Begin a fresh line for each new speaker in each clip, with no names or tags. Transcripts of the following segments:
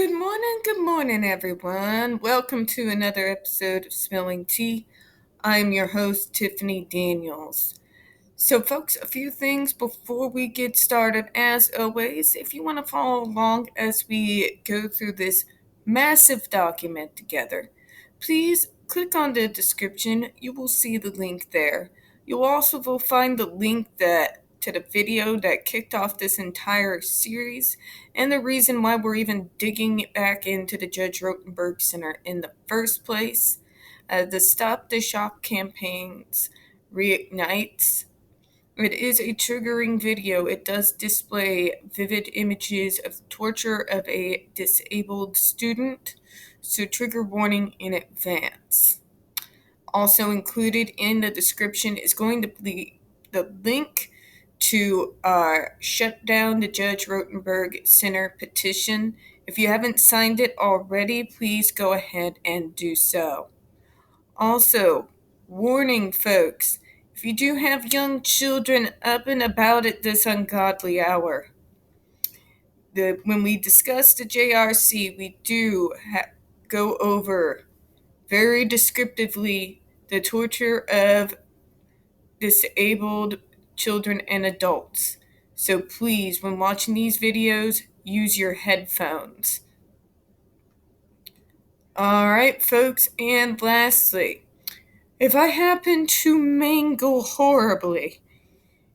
Good morning, everyone. Welcome to another episode of Spilling Tea. I'm your host, Tiffany Daniels. So, folks, a few things before we get started. As always, if you want to follow along as we go through this massive document together, please click on the description. You will see the link there. You'll also find the link to the video that kicked off this entire series and the reason why we're even digging back into the Judge Rotenberg Center in the first place. The Stop the Shock campaigns reignites. It is a triggering video. It does display vivid images of torture of a disabled student, so trigger warning in advance. Also included in the description is going to be the link to shut down the Judge Rotenberg Center petition. If you haven't signed it already, please go ahead and do so. Also, warning folks, if you do have young children up and about at this ungodly hour, when we discuss the JRC, we do go over very descriptively the torture of disabled children and adults. So please, when watching these videos, use your headphones. Alright, folks, and lastly, if I happen to mangle horribly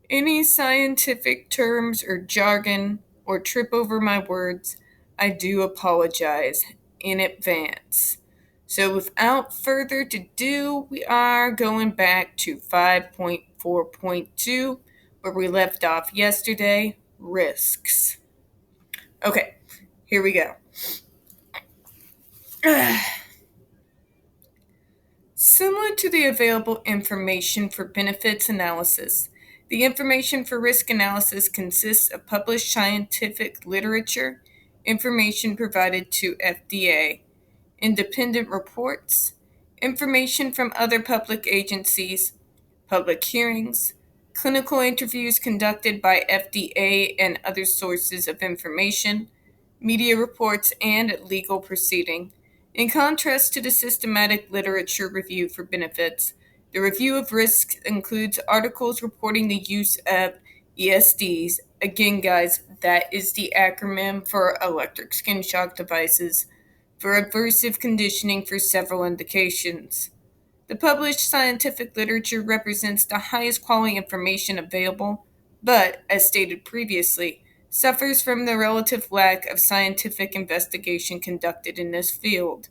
any scientific terms or jargon or trip over my words, I do apologize in advance. So without further ado, we are going back to 5.4.2, where we left off yesterday, risks. Okay, here we go. Similar to the available information for benefits analysis, the information for risk analysis consists of published scientific literature, information provided to FDA, independent reports, information from other public agencies, public hearings, clinical interviews conducted by FDA and other sources of information, media reports, and legal proceeding. In contrast to the systematic literature review for benefits, the review of risks includes articles reporting the use of ESDs. Again, guys, that is the acronym for electric skin shock devices for aversive conditioning for several indications. The published scientific literature represents the highest quality information available, but, as stated previously, suffers from the relative lack of scientific investigation conducted in this field.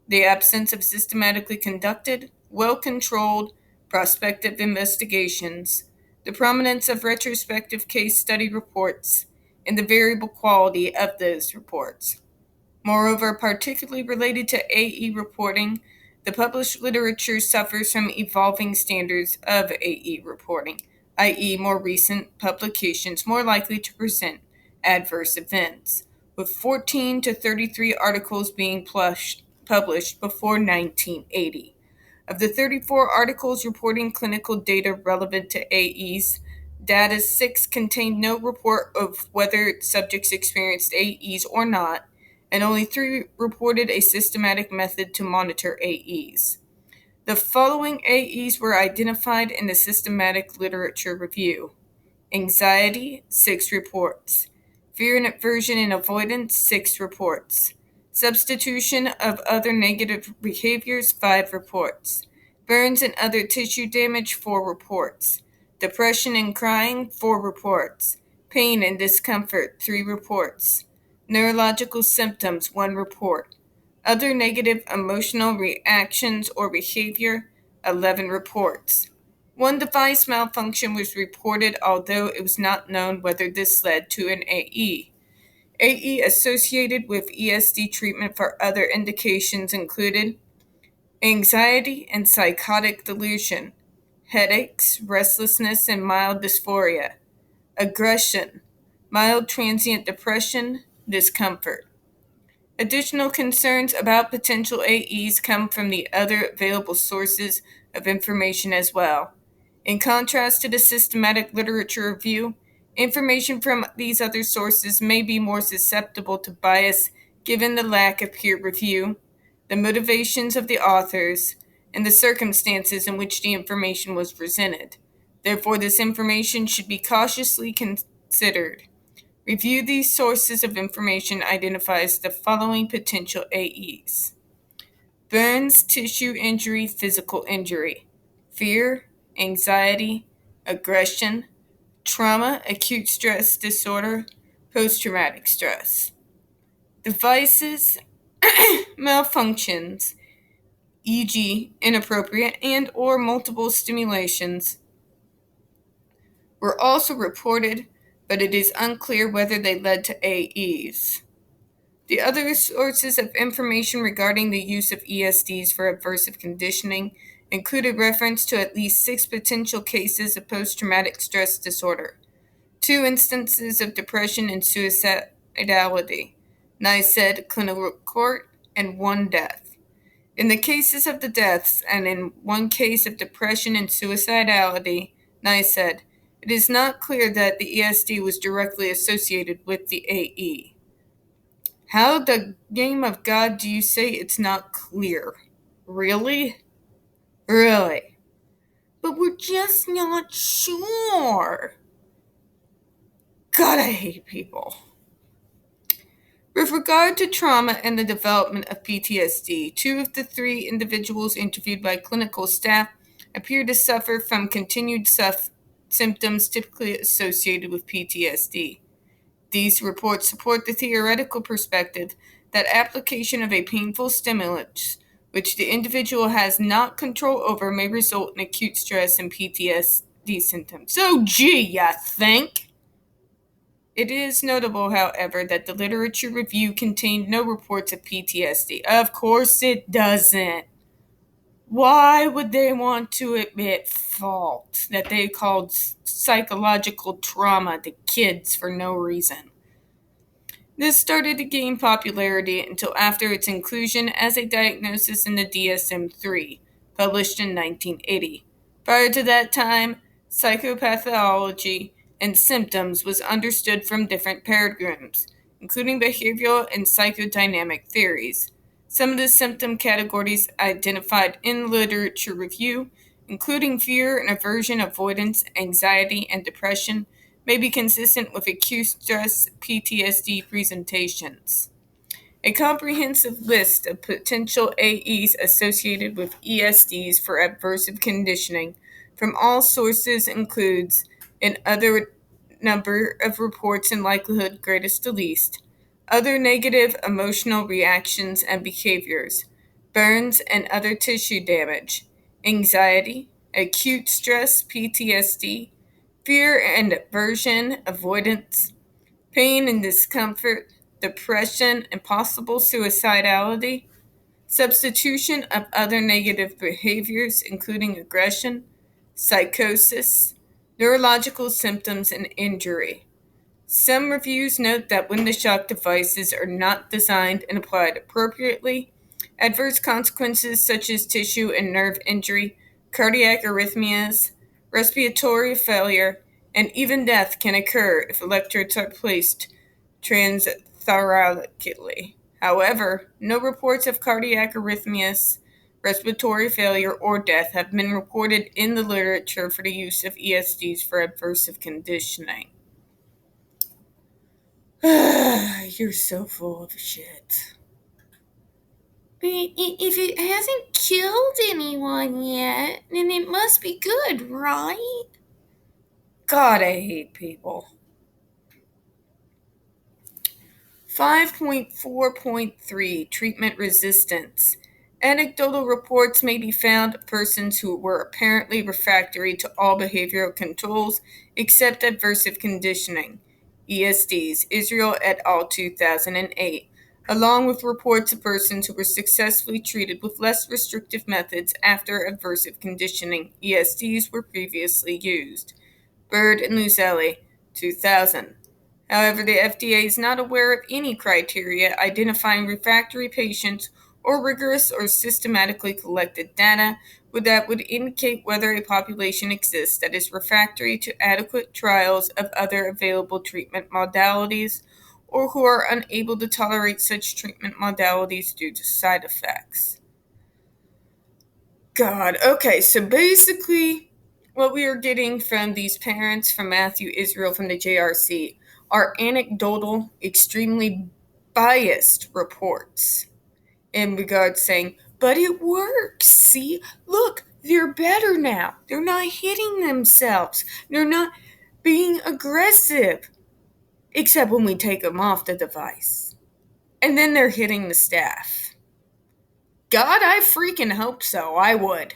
The absence of systematically conducted, well-controlled, prospective investigations, the prominence of retrospective case study reports, and the variable quality of those reports. Moreover, particularly related to AE reporting, the published literature suffers from evolving standards of AE reporting, i.e., more recent publications more likely to present adverse events, with 14 to 33 articles being published before 1980. Of the 34 articles reporting clinical data relevant to AEs, data 6 contained no report of whether subjects experienced AEs or not, and only 3 reported a systematic method to monitor AEs. The following AEs were identified in the systematic literature review: anxiety, 6 reports; fear and aversion and avoidance, 6 reports; substitution of other negative behaviors, 5 reports; burns and other tissue damage, 4 reports; depression and crying, 4 reports; pain and discomfort, 3 reports; neurological symptoms, 1 report; other negative emotional reactions or behavior, 11 reports. 1 device malfunction was reported, although it was not known whether this led to an AE. AE associated with ESD treatment for other indications included anxiety and psychotic delusion, headaches, restlessness, and mild dysphoria, aggression, mild transient depression, discomfort. Additional concerns about potential AEs come from the other available sources of information as well. In contrast to the systematic literature review, information from these other sources may be more susceptible to bias given the lack of peer review, the motivations of the authors, and the circumstances in which the information was presented. Therefore, this information should be cautiously considered. Review these sources of information identifies the following potential AEs: burns, tissue injury, physical injury, fear, anxiety, aggression, trauma, acute stress disorder, post-traumatic stress. Devices, malfunctions, e.g., inappropriate and or multiple stimulations, were also reported, but it is unclear whether they led to AEs. The other sources of information regarding the use of ESDs for aversive conditioning included reference to at least 6 potential cases of post-traumatic stress disorder, 2 instances of depression and suicidality, NICED clinical report, and 1 death. In the cases of the deaths and in 1 case of depression and suicidality, NICED, it is not clear that the ESD was directly associated with the AE. How the name of God do you say it's not clear? Really? Really? But we're just not sure. God, I hate people. With regard to trauma and the development of PTSD, 2 of the 3 individuals interviewed by clinical staff appear to suffer from continued symptoms typically associated with PTSD. These reports support the theoretical perspective that application of a painful stimulus, which the individual has not control over, may result in acute stress and PTSD symptoms. So, gee, ya think? It is notable, however, that the literature review contained no reports of PTSD. Of course it doesn't. Why would they want to admit fault that they called psychological trauma to kids for no reason? This started to gain popularity until after its inclusion as a diagnosis in the DSM-3, published in 1980. Prior to that time, psychopathology and symptoms was understood from different paradigms, including behavioral and psychodynamic theories. Some of the symptom categories identified in literature review, including fear and aversion, avoidance, anxiety, and depression, may be consistent with acute stress PTSD presentations. A comprehensive list of potential AEs associated with ESDs for aversive conditioning from all sources includes an other number of reports in likelihood greatest to least, other negative emotional reactions and behaviors, burns and other tissue damage, anxiety, acute stress PTSD, fear and aversion, avoidance, pain and discomfort, depression and possible suicidality, substitution of other negative behaviors, including aggression, psychosis, neurological symptoms, and injury. Some reviews note that when the shock devices are not designed and applied appropriately, adverse consequences such as tissue and nerve injury, cardiac arrhythmias, respiratory failure, and even death can occur if electrodes are placed transthoralically. However, no reports of cardiac arrhythmias, respiratory failure, or death have been reported in the literature for the use of ESDs for aversive conditioning. You're so full of shit. But if it hasn't killed anyone yet, then it must be good, right? God, I hate people. 5.4.3 Treatment Resistance. Anecdotal reports may be found of persons who were apparently refractory to all behavioral controls except aversive conditioning, ESDs, Israel et al. 2008, along with reports of persons who were successfully treated with less restrictive methods after aversive conditioning, ESDs, were previously used. Bird and Luzelli, 2000. However, the FDA is not aware of any criteria identifying refractory patients or rigorous or systematically collected data that would indicate whether a population exists that is refractory to adequate trials of other available treatment modalities or who are unable to tolerate such treatment modalities due to side effects. God, okay, so basically, what we are getting from these parents, from Matthew Israel, from the JRC, are anecdotal, extremely biased reports in regards saying, but it works. See, look, they're better now. They're not hitting themselves. They're not being aggressive, except when we take them off the device. And then they're hitting the staff. God, I freaking hope so. I would.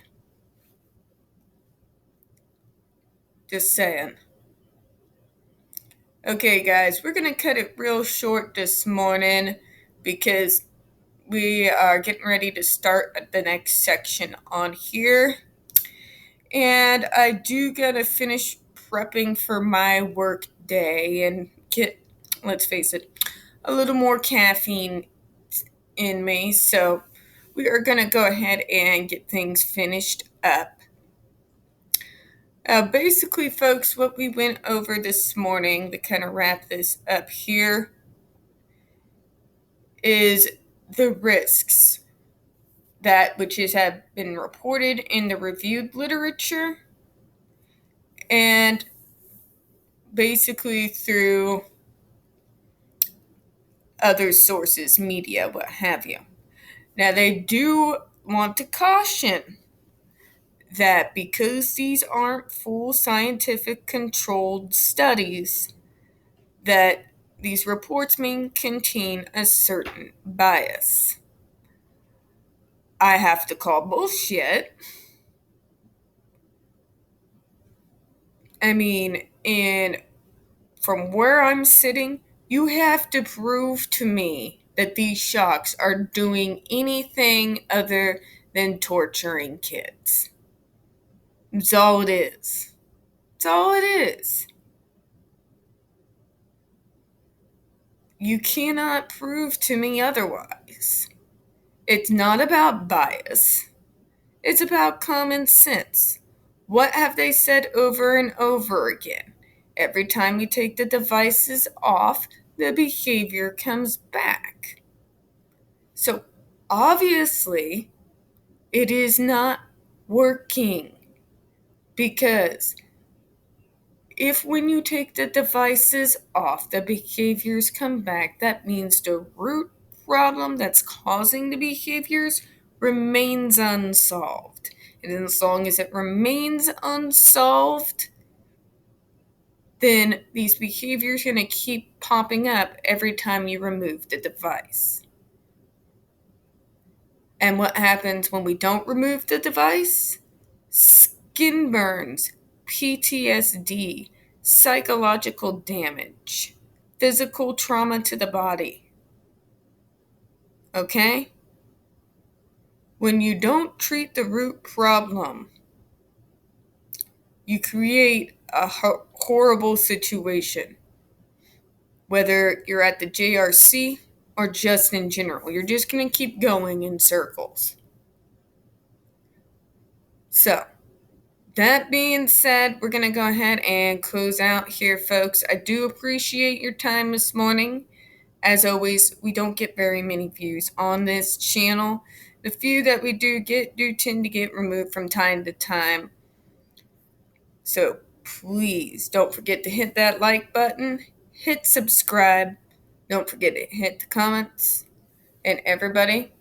Just saying. Okay, guys, we're going to cut it real short this morning because we are getting ready to start the next section on here. And I do got to finish prepping for my work day and get, let's face it, a little more caffeine in me. So we are going to go ahead and get things finished up. Basically, folks, what we went over this morning to kind of wrap this up here is the risks that which have been reported in the reviewed literature and basically through other sources, media, what have you. Now, they do want to caution that because these aren't full scientific controlled studies, that these reports may contain a certain bias. I have to call bullshit. I mean, from where I'm sitting, you have to prove to me that these shocks are doing anything other than torturing kids. That's all it is. That's all it is. You cannot prove to me otherwise. It's not about bias. It's about common sense. What have they said over and over again? Every time we take the devices off, the behavior comes back. So obviously, it is not working because if when you take the devices off, the behaviors come back, that means the root problem that's causing the behaviors remains unsolved. And as long as it remains unsolved, then these behaviors are going to keep popping up every time you remove the device. And what happens when we don't remove the device? Skin burns, PTSD, psychological damage, physical trauma to the body. Okay? When you don't treat the root problem, you create a horrible situation. Whether you're at the JRC or just in general, you're just going to keep going in circles. So, that being said, we're going to go ahead and close out here, folks. I do appreciate your time this morning. As always, we don't get very many views on this channel. The few that we do get do tend to get removed from time to time. So please don't forget to hit that like button, hit subscribe, don't forget to hit the comments. And everybody,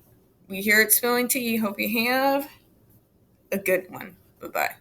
we here at Spilling Tea hope you have a good one. Bye-bye.